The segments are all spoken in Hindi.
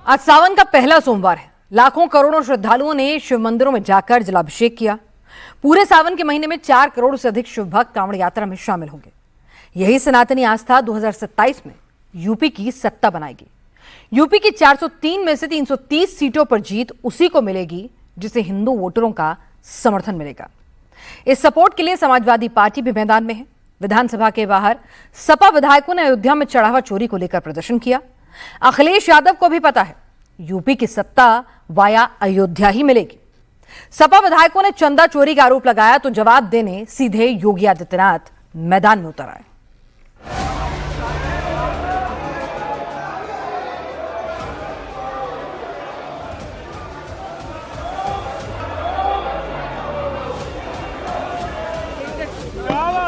आज सावन का पहला सोमवार है। लाखों करोड़ों श्रद्धालुओं ने शिव मंदिरों में जाकर जलाभिषेक किया। पूरे सावन के महीने में 4 करोड़ से अधिक शिव भक्त कांवड़ यात्रा में शामिल होंगे। यही सनातनी आस्था 2027 में यूपी की सत्ता बनाएगी। यूपी की 403 में से 330 सीटों पर जीत उसी को मिलेगी जिसे हिंदू वोटरों का समर्थन मिलेगा। इस सपोर्ट के लिए समाजवादी पार्टी भी मैदान में है। विधानसभा के बाहर सपा विधायकों ने अयोध्या में चढ़ावा चोरी को लेकर प्रदर्शन किया। अखिलेश यादव को भी पता है यूपी की सत्ता वाया अयोध्या ही मिलेगी। सपा विधायकों ने चंदा चोरी का आरोप लगाया तो जवाब देने सीधे योगी आदित्यनाथ मैदान में उतर आए।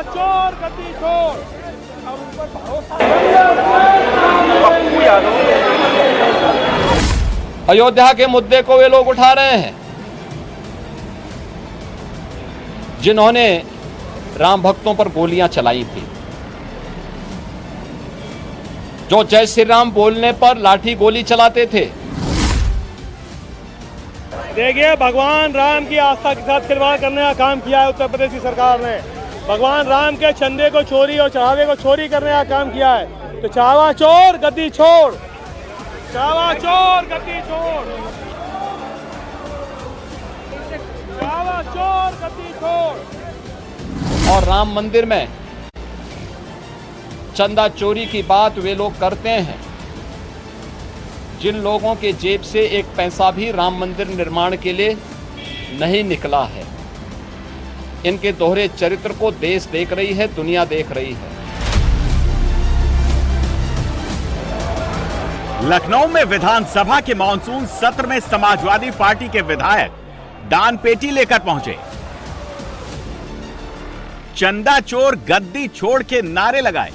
चोर गद्दी चोर, अब उन पर भरोसा। अयोध्या के मुद्दे को वे लोग उठा रहे हैं जिन्होंने राम भक्तों पर गोलियां चलाई थी, जो जय श्री राम बोलने पर लाठी गोली चलाते थे। देखिए, भगवान राम की आस्था के साथ खिलवाड़ करने का काम किया है उत्तर प्रदेश की सरकार ने। भगवान राम के चंदे को चोरी और चढ़ावे को चोरी करने का काम किया है। तो चावा चोर गद्दी छोड़, चावा चोर गद्दी छोड़, चावा चोर गद्दी छोड़। और राम मंदिर में चंदा चोरी की बात वे लोग करते हैं जिन लोगों के जेब से एक पैसा भी राम मंदिर निर्माण के लिए नहीं निकला है। इनके दोहरे चरित्र को देश देख रही है, दुनिया देख रही है। लखनऊ में विधानसभा के मानसून सत्र में समाजवादी पार्टी के विधायक दान पेटी लेकर पहुंचे। चंदा चोर गद्दी छोड़ के नारे लगाए।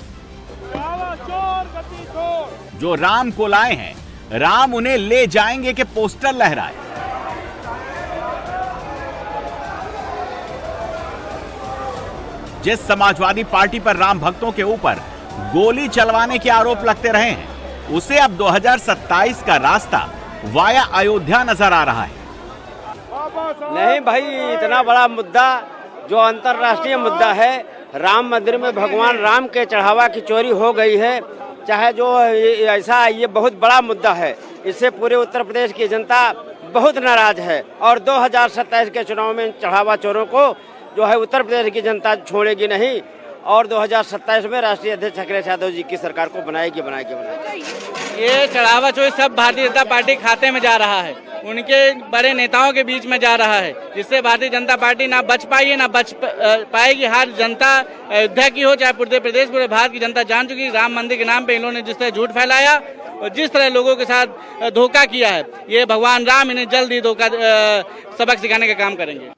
जो राम को लाए हैं, राम उन्हें ले जाएंगे के पोस्टर लहराए। जिस समाजवादी पार्टी पर राम भक्तों के ऊपर गोली चलवाने के आरोप लगते रहे हैं, उसे अब 2027 का रास्ता वाया अयोध्या नजर आ रहा है। नहीं भाई, इतना बड़ा मुद्दा जो अंतर्राष्ट्रीय मुद्दा है, राम मंदिर में भगवान राम के चढ़ावा की चोरी हो गई है, चाहे जो ऐसा, ये बहुत बड़ा मुद्दा है। इससे पूरे उत्तर प्रदेश की जनता बहुत नाराज है और 2027 के चुनाव में चढ़ावा चोरों को जो है उत्तर प्रदेश की जनता छोड़ेगी नहीं और 2027 में राष्ट्रीय अध्यक्ष अखिलेश यादव जी की सरकार को बनाएगी। ये चढ़ावा चोरी सब भारतीय जनता पार्टी खाते में जा रहा है, उनके बड़े नेताओं के बीच में जा रहा है, जिससे भारतीय जनता पार्टी ना बच पाई है ना बच पाएगी। हर जनता अयोध्या की हो चाहे पूरे प्रदेश, पूरे भारत की जनता जान चुकी राम मंदिर के नाम पे इन्होंने जिस तरह झूठ फैलाया और जिस तरह लोगों के साथ धोखा किया है, ये भगवान राम इन्हें जल्द ही धोखा सबक सिखाने का काम करेंगे।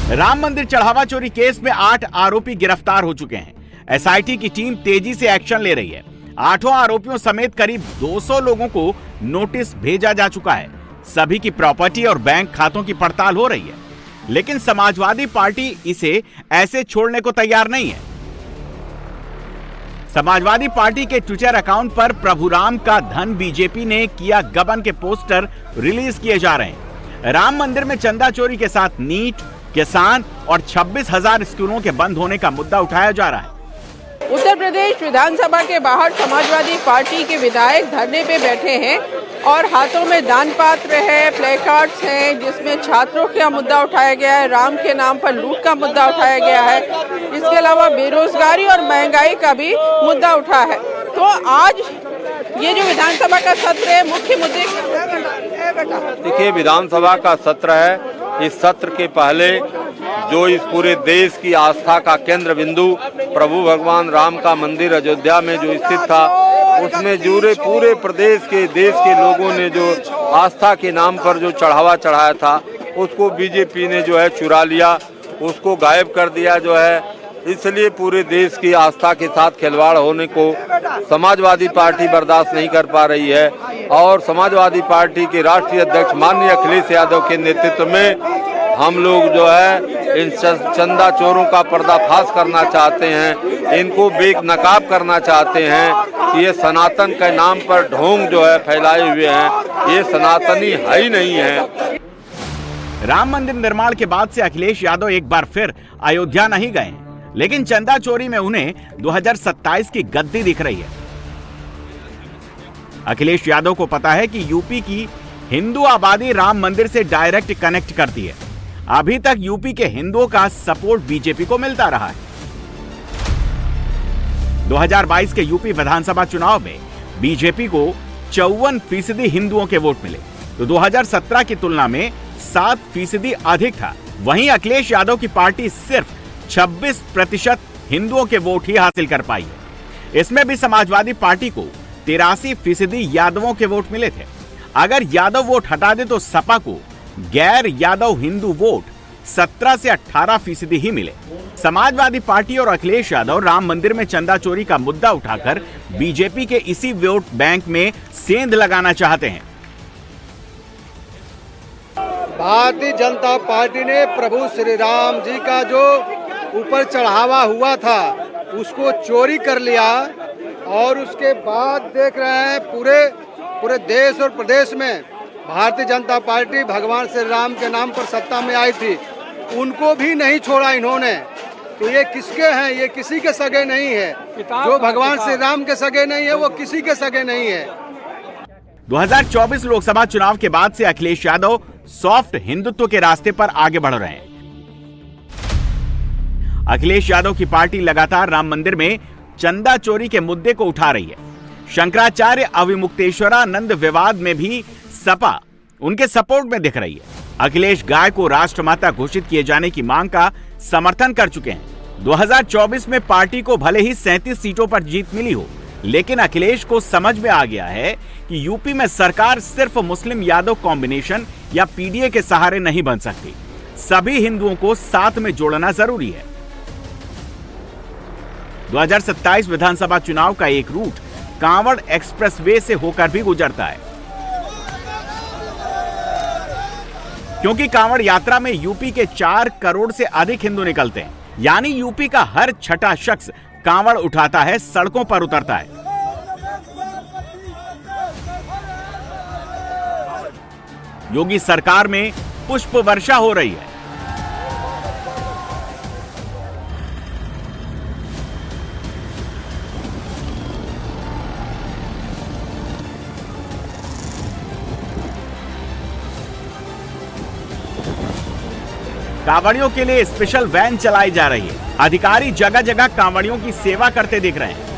राम मंदिर चढ़ावा चोरी केस में 8 आरोपी गिरफ्तार हो चुके हैं। एसआईटी की टीम तेजी से एक्शन ले रही है। 8 आरोपियों समेत करीब 200 लोगों को नोटिस भेजा जा चुका है। सभी की प्रॉपर्टी और बैंक खातों की पड़ताल हो रही है, लेकिन समाजवादी पार्टी इसे ऐसे छोड़ने को तैयार नहीं है। समाजवादी पार्टी के ट्विटर अकाउंट पर प्रभु राम का धन बीजेपी ने किया गबन के पोस्टर रिलीज किए जा रहे हैं। राम मंदिर में चंदा चोरी के साथ नीट, किसान और 26,000 स्कूलों के बंद होने का मुद्दा उठाया जा रहा है। उत्तर प्रदेश विधानसभा के बाहर समाजवादी पार्टी के विधायक धरने पे बैठे हैं और हाथों में दान पात्र है, प्लेकार्ड्स हैं, जिसमें छात्रों का मुद्दा उठाया गया है, राम के नाम पर लूट का मुद्दा उठाया गया है। इसके अलावा बेरोजगारी और महंगाई का भी मुद्दा उठा है। तो आज ये जो विधानसभा का सत्र है, मुख्य मुद्दे देखिए, विधानसभा का सत्र है। इस सत्र के पहले जो इस पूरे देश की आस्था का केंद्र बिंदु प्रभु भगवान राम का मंदिर अयोध्या में जो स्थित था, उसमें जुड़े पूरे प्रदेश के, देश के लोगों ने जो आस्था के नाम पर जो चढ़ावा चढ़ाया था, उसको बीजेपी ने जो है चुरा लिया, उसको गायब कर दिया जो है। इसलिए पूरे देश की आस्था के साथ खिलवाड़ होने को समाजवादी पार्टी बर्दाश्त नहीं कर पा रही है और समाजवादी पार्टी के राष्ट्रीय अध्यक्ष माननीय अखिलेश यादव के नेतृत्व में हम लोग जो है इन चंदा चोरों का पर्दाफाश करना चाहते हैं, इनको बेनकाब करना चाहते हैं। ये सनातन के नाम पर ढोंग जो है फैलाए हुए हैं, ये सनातनी है ही नहीं है। राम मंदिर निर्माण के बाद से अखिलेश यादव एक बार फिर अयोध्या नहीं गए, लेकिन चंदा चोरी में उन्हें 2027 की गद्दी दिख रही है। अखिलेश यादव को पता है कि यूपी की हिंदू आबादी राम मंदिर से डायरेक्ट कनेक्ट करती है। अभी तक यूपी के हिंदुओं का सपोर्ट बीजेपी को मिलता रहा है। 2022 के यूपी विधानसभा चुनाव में बीजेपी को 54% हिंदुओं के वोट मिले, तो 2017 की तुलना में 7% अधिक था। वहीं अखिलेश यादव की पार्टी सिर्फ 26% हिंदुओं के वोट ही हासिल कर पाई है। इसमें भी समाजवादी पार्टी को 83% यादवों के वोट मिले थे। अगर यादव वोट हटा दे तो सपा को गैर यादव हिंदू वोट 17 से 18% ही मिले। समाजवादी पार्टी और अखिलेश यादव राम मंदिर में चंदा चोरी का मुद्दा उठाकर बीजेपी के इसी वोट बैंक में सेंध लगाना चाहते हैं। भारतीय जनता पार्टी ने प्रभु श्री राम जी का जो ऊपर चढ़ावा हुआ था उसको चोरी कर लिया, और उसके बाद देख रहे हैं पूरे देश और प्रदेश में भारतीय जनता पार्टी भगवान श्री राम के नाम पर सत्ता में आई थी, उनको भी नहीं छोड़ा इन्होंने। तो ये किसके हैं? ये किसी के सगे नहीं है। जो भगवान श्री राम के सगे नहीं है वो किसी के सगे नहीं है। 2024 लोकसभा चुनाव के बाद से अखिलेश यादव सॉफ्ट हिंदुत्व के रास्ते पर आगे बढ़ रहे हैं। अखिलेश यादव की पार्टी लगातार राम मंदिर में चंदा चोरी के मुद्दे को उठा रही है। शंकराचार्य अविमुक्तेश्वरानंद विवाद में भी सपा उनके सपोर्ट में दिख रही है। अखिलेश गाय को राष्ट्रमाता घोषित किए जाने की मांग का समर्थन कर चुके हैं। 2024 में पार्टी को भले ही 37 सीटों पर जीत मिली हो, लेकिन अखिलेश को समझ में आ गया है कि यूपी में सरकार सिर्फ मुस्लिम यादव कॉम्बिनेशन या पीडीए के सहारे नहीं बन सकती। सभी हिंदुओं को साथ में जोड़ना जरूरी है। 2027 विधानसभा चुनाव का एक रूट कांवड़ एक्सप्रेसवे से होकर भी गुजरता है, क्योंकि कांवड़ यात्रा में यूपी के 4 करोड़ से अधिक हिंदू निकलते हैं। यानी यूपी का हर छठा शख्स कांवड़ उठाता है, सड़कों पर उतरता है। योगी सरकार में पुष्प वर्षा हो रही है। कांवड़ियों के लिए स्पेशल वैन चलाई जा रही है। अधिकारी जगह जगह कांवड़ियों की सेवा करते दिख रहे हैं।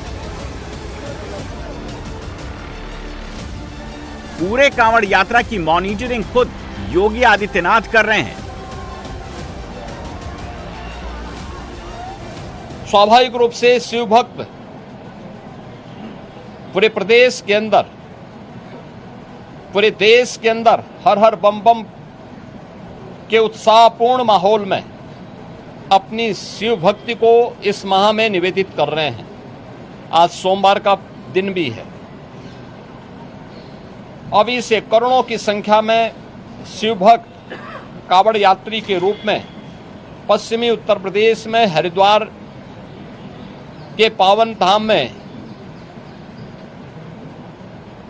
पूरे कांवड़ यात्रा की मॉनिटरिंग खुद योगी आदित्यनाथ कर रहे हैं। स्वाभाविक रूप से शिव भक्त पूरे प्रदेश के अंदर, पूरे देश के अंदर हर हर बम बम के उत्साहपूर्ण माहौल में अपनी शिव भक्ति को इस माह में निवेदित कर रहे हैं। आज सोमवार का दिन भी है। अभी से करोड़ों की संख्या में शिव भक्त कांवड़ यात्री के रूप में पश्चिमी उत्तर प्रदेश में हरिद्वार के पावन धाम में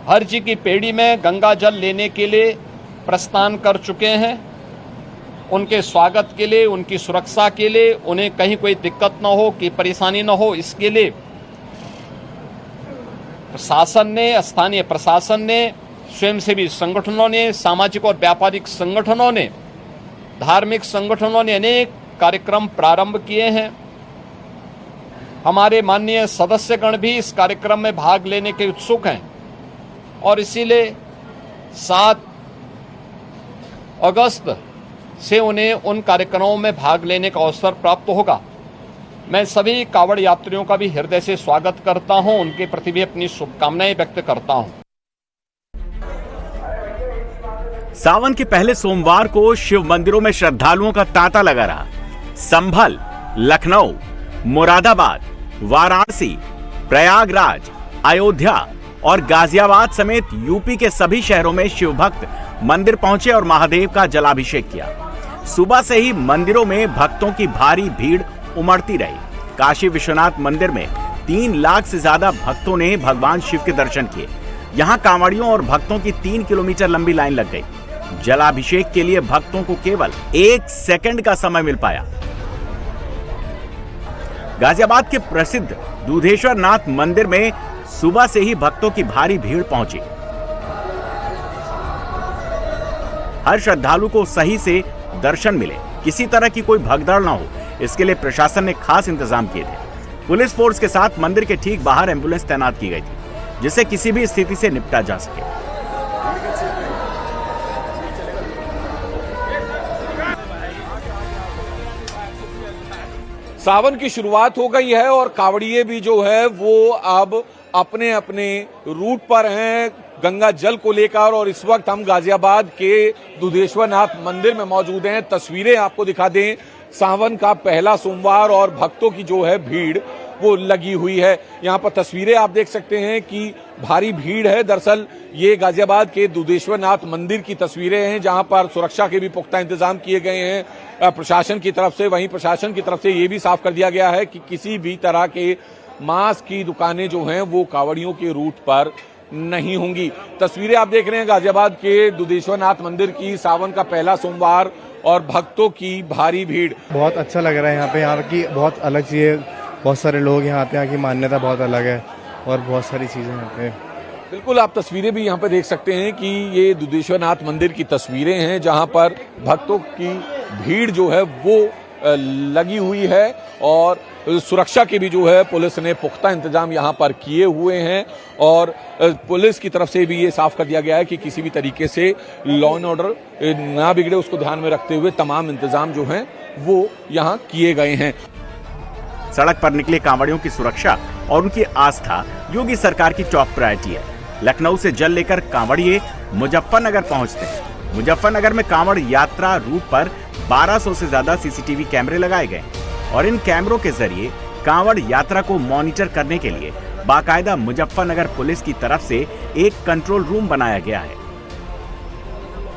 हर जी की पेड़ी में गंगा जल लेने के लिए प्रस्थान कर चुके हैं। उनके स्वागत के लिए, उनकी सुरक्षा के लिए, उन्हें कहीं कोई दिक्कत न हो, कि परेशानी न हो, इसके लिए प्रशासन ने, स्थानीय प्रशासन ने, स्वयंसेवी संगठनों ने, सामाजिक और व्यापारिक संगठनों ने, धार्मिक संगठनों ने अनेक कार्यक्रम प्रारंभ किए हैं। हमारे माननीय सदस्यगण भी इस कार्यक्रम में भाग लेने के उत्सुक हैं और इसीलिए 7 अगस्त से उन्हें उन कार्यक्रमों में भाग लेने का अवसर प्राप्त होगा। मैं सभी कांवड़ यात्रियों का भी हृदय से स्वागत करता हूं, उनके प्रति भी अपनी शुभकामनाएं व्यक्त करता हूं। सावन के पहले सोमवार को शिव मंदिरों में श्रद्धालुओं का तांता लगा रहा। संभल, लखनऊ, मुरादाबाद, वाराणसी, प्रयागराज, अयोध्या और गाजियाबाद समेत यूपी के सभी शहरों में शिव भक्त मंदिर पहुंचे और महादेव का जलाभिषेक किया। सुबह से ही मंदिरों में भक्तों की भारी भीड़ उमड़ती रही। काशी विश्वनाथ मंदिर में 3 लाख से ज्यादा भक्तों ने भगवान शिव के दर्शन किए। यहाँ कांवड़ियों और भक्तों की 3 किलोमीटर लंबी लाइन लग गई। जलाभिषेक के लिए भक्तों को केवल 1 सेकंड का समय मिल पाया। गाजियाबाद के प्रसिद्ध दूधेश्वर नाथ मंदिर में सुबह से ही भक्तों की भारी भीड़ पहुंची। हर श्रद्धालु को सही से दर्शन मिले, किसी तरह की कोई भगदड़ न हो, इसके लिए प्रशासन ने खास इंतजाम किए थे। पुलिस फोर्स के साथ मंदिर के ठीक बाहर एम्बुलेंस तैनात की गई थी, जिससे किसी भी स्थिति से निपटा जा सके। सावन की शुरुआत हो गई है और कांवड़िए भी जो है वो अब अपने अपने रूट पर हैं गंगा जल को लेकर। और इस वक्त हम गाजियाबाद के दुधेश्वर नाथ मंदिर में मौजूद हैं। तस्वीरें आपको दिखा दें, सावन का पहला सोमवार और भक्तों की जो है भीड़ वो लगी हुई है। यहाँ पर तस्वीरें आप देख सकते हैं कि भारी भीड़ है। दरअसल ये गाजियाबाद के दुधेश्वर नाथ मंदिर की तस्वीरें हैं, जहाँ पर सुरक्षा के भी पुख्ता इंतजाम किए गए हैं प्रशासन की तरफ से। वहीं प्रशासन की तरफ से ये भी साफ कर दिया गया है कि किसी भी तरह के मांस की दुकानें जो हैं वो कांवड़ियों के रूट पर नहीं होंगी। तस्वीरें आप देख रहे हैं गाजियाबाद के दुधेश्वर नाथ मंदिर की, सावन का पहला सोमवार और भक्तों की भारी भीड़। बहुत अच्छा लग रहा है यहाँ की बहुत अलग चीज़, बहुत सारे लोग यहाँ आते हैं, यहाँ की मान्यता बहुत अलग है और बहुत सारी चीज़ें यहाँ पे। बिल्कुल, आप तस्वीरें भी यहाँ पे देख सकते हैं कि ये दुधेश्वर नाथ मंदिर की तस्वीरें हैं, जहाँ पर भक्तों की भीड़ जो है वो लगी हुई है और सुरक्षा के भी जो है पुलिस ने पुख्ता इंतजाम यहाँ पर किए हुए हैं। और पुलिस की तरफ से भी ये साफ कर दिया गया है कि किसी भी तरीके से लॉ एंड ऑर्डर ना बिगड़े, उसको ध्यान में रखते हुए तमाम इंतजाम जो हैं वो यहाँ किए गए हैं। सड़क पर निकले कांवड़ियों की सुरक्षा और उनकी आस्था योगी सरकार की टॉप प्रायोरिटी है। लखनऊ से जल लेकर कांवड़िए मुजफ्फरनगर पहुंचते हैं। मुजफ्फरनगर में कांवड़ यात्रा रूट पर 1200 से ज्यादा सीसीटीवी कैमरे लगाए गए और इन कैमरों के जरिए कांवड़ यात्रा को मॉनिटर करने के लिए बाकायदा मुजफ्फरनगर पुलिस की तरफ से एक कंट्रोल रूम बनाया गया है।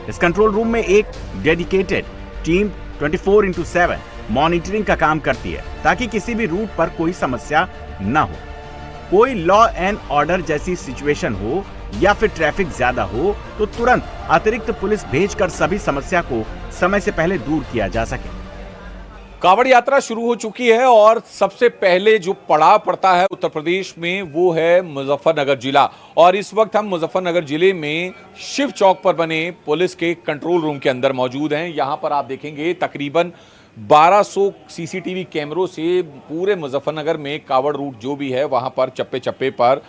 इस कंट्रोल रूम में एक डेडिकेटेड टीम 24/7 मॉनिटरिंग का काम करती है, ताकि किसी भी रूट पर कोई समस्या न हो। कोई लॉ एंड ऑर्डर जैसी सिचुएशन हो या फिर ट्रैफिक ज्यादा हो तो तुरंत अतिरिक्त पुलिस भेजकर सभी समस्या को समय से पहले दूर किया जा सके। कांवड़ यात्रा शुरू हो चुकी है और सबसे पहले जो पड़ाव पड़ता है उत्तर प्रदेश में वो है मुजफ्फरनगर जिला। और इस वक्त हम मुजफ्फरनगर जिले में शिव चौक पर बने पुलिस के कंट्रोल रूम के अंदर मौजूद हैं। यहाँ पर आप देखेंगे तकरीबन 1200 सीसीटीवी कैमरों से पूरे मुजफ्फरनगर में कांवड़ रूट जो भी है वहां पर चप्पे चप्पे पर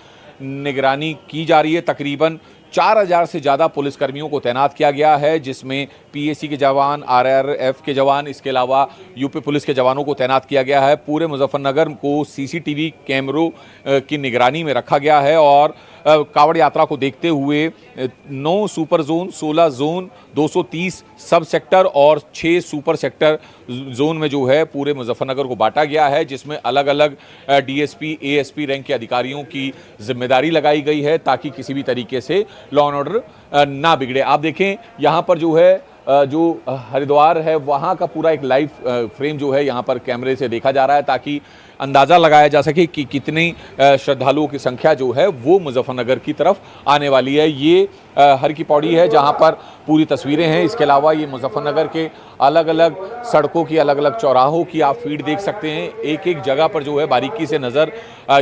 निगरानी की जा रही है। तकरीबन 4000 से ज़्यादा पुलिसकर्मियों को तैनात किया गया है, जिसमें पीएसी के जवान, आरआरएफ के जवान, इसके अलावा यूपी पुलिस के जवानों को तैनात किया गया है। पूरे मुजफ्फरनगर को सीसीटीवी कैमरों की निगरानी में रखा गया है और कांवड़ यात्रा को देखते हुए 9 सुपर जोन, 16 जोन, 230 सब सेक्टर और 6 सुपर सेक्टर जोन में जो है पूरे मुजफ्फरनगर को बांटा गया है, जिसमें अलग अलग डीएसपी, एएसपी रैंक के अधिकारियों की जिम्मेदारी लगाई गई है ताकि किसी भी तरीके से लॉ एंड ऑर्डर ना बिगड़े। आप देखें यहाँ पर जो है जो हरिद्वार है वहाँ का पूरा एक लाइव फ्रेम जो है यहाँ पर कैमरे से देखा जा रहा है, ताकि अंदाज़ा लगाया जा सके कि कितनी श्रद्धालुओं की संख्या जो है वो मुजफ्फरनगर की तरफ आने वाली है। ये हर की पौड़ी है जहाँ पर पूरी तस्वीरें हैं। इसके अलावा ये मुजफ्फरनगर के अलग अलग सड़कों की, अलग अलग चौराहों की आप फीड देख सकते हैं। एक एक जगह पर जो है बारीकी से नज़र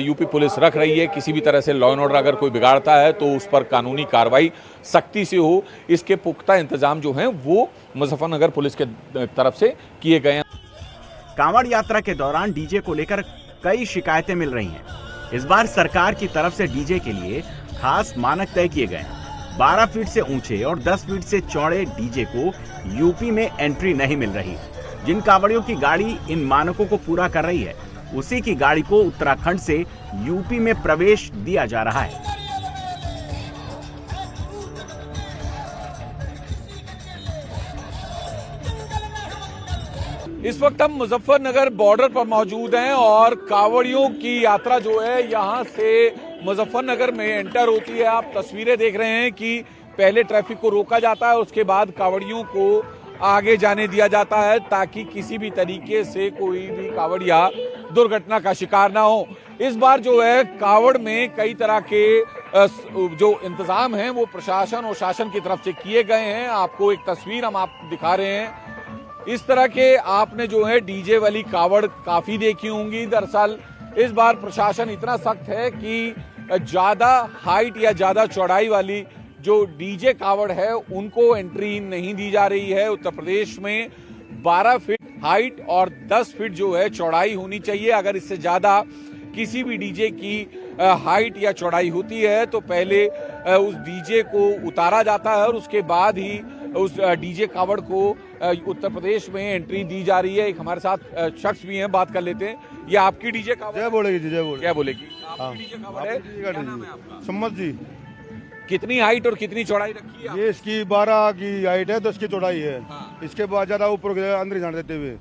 यूपी पुलिस रख रही है। किसी भी तरह से लॉ एंड ऑर्डर अगर कोई बिगाड़ता है तो उस पर कानूनी कार्रवाई सख्ती से हो, इसके पुख्ता इंतजाम जो हैं वो मुजफ्फरनगर पुलिस के तरफ से किए गए हैं। कांवड़ यात्रा के दौरान डीजे को लेकर कई शिकायतें मिल रही हैं। इस बार सरकार की तरफ से डीजे के लिए खास मानक तय किए गए हैं। 12 फीट से ऊंचे और 10 फीट से चौड़े डीजे को यूपी में एंट्री नहीं मिल रही। जिन कांवड़ियों की गाड़ी इन मानकों को पूरा कर रही है, उसी की गाड़ी को उत्तराखंड से यूपी में प्रवेश दिया जा रहा है। इस वक्त हम मुजफ्फरनगर बॉर्डर पर मौजूद हैं और कांवड़ियों की यात्रा जो है यहाँ से मुजफ्फरनगर में एंटर होती है। आप तस्वीरें देख रहे हैं कि पहले ट्रैफिक को रोका जाता है, उसके बाद कांवड़ियों को आगे जाने दिया जाता है ताकि किसी भी तरीके से कोई भी कांवड़िया दुर्घटना का शिकार ना हो। इस बार जो है कावड़ में कई तरह के जो इंतजाम हैं वो प्रशासन और शासन की तरफ से किए गए हैं। आपको एक तस्वीर हम आपको दिखा रहे हैं। इस तरह के आपने जो है डीजे वाली कावड़ काफी देखी होंगी। दरअसल इस बार प्रशासन इतना सख्त है कि ज्यादा हाइट या ज्यादा चौड़ाई वाली जो डीजे कावड़ है उनको एंट्री नहीं दी जा रही है। उत्तर प्रदेश में 12 फीट हाइट और 10 फीट जो है चौड़ाई होनी चाहिए। अगर इससे ज्यादा किसी भी डीजे की हाइट या चौड़ाई होती है तो पहले उस डीजे को उतारा जाता है और उसके बाद ही उस डीजे कावड़ को उत्तर प्रदेश में एंट्री दी जा रही है। एक हमारे साथ शख्स भी हैं, बात कर लेते हैं। ये आपकी डीजे कावड़? जय बोलेगी जी, जय बोलेगी। क्या बोलेगी? आपकी डीजे कावड़ है? क्या नाम है आपका? सम्मत जी। कितनी हाइट और कितनी चौड़ाई रखी है? ये इसकी 12 की हाइट है, 10 की चौड़ाई है। इसके बाद ज्यादा ऊपर अंदर जाने देते हुए।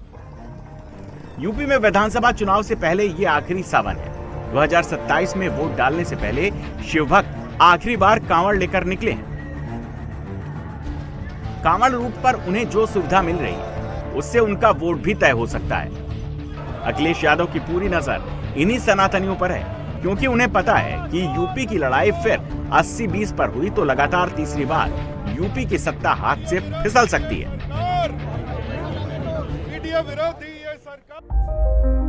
यूपी में विधानसभा चुनाव से पहले ये आखिरी सावन है। 2027 में वोट डालने से पहले शिवभक्त आखिरी बार कांवड़ लेकर निकले हैं। कांवड़ रूट पर उन्हें जो सुविधा मिल रही है उससे उनका वोट भी तय हो सकता है। अखिलेश यादव की पूरी नजर इन्हीं सनातनियों पर है, क्योंकि उन्हें पता है कि यूपी की लड़ाई फिर 80-20 पर हुई तो लगातार तीसरी बार यूपी की सत्ता हाथ से फिसल सकती है। मीडिया विरोधी ये सरकार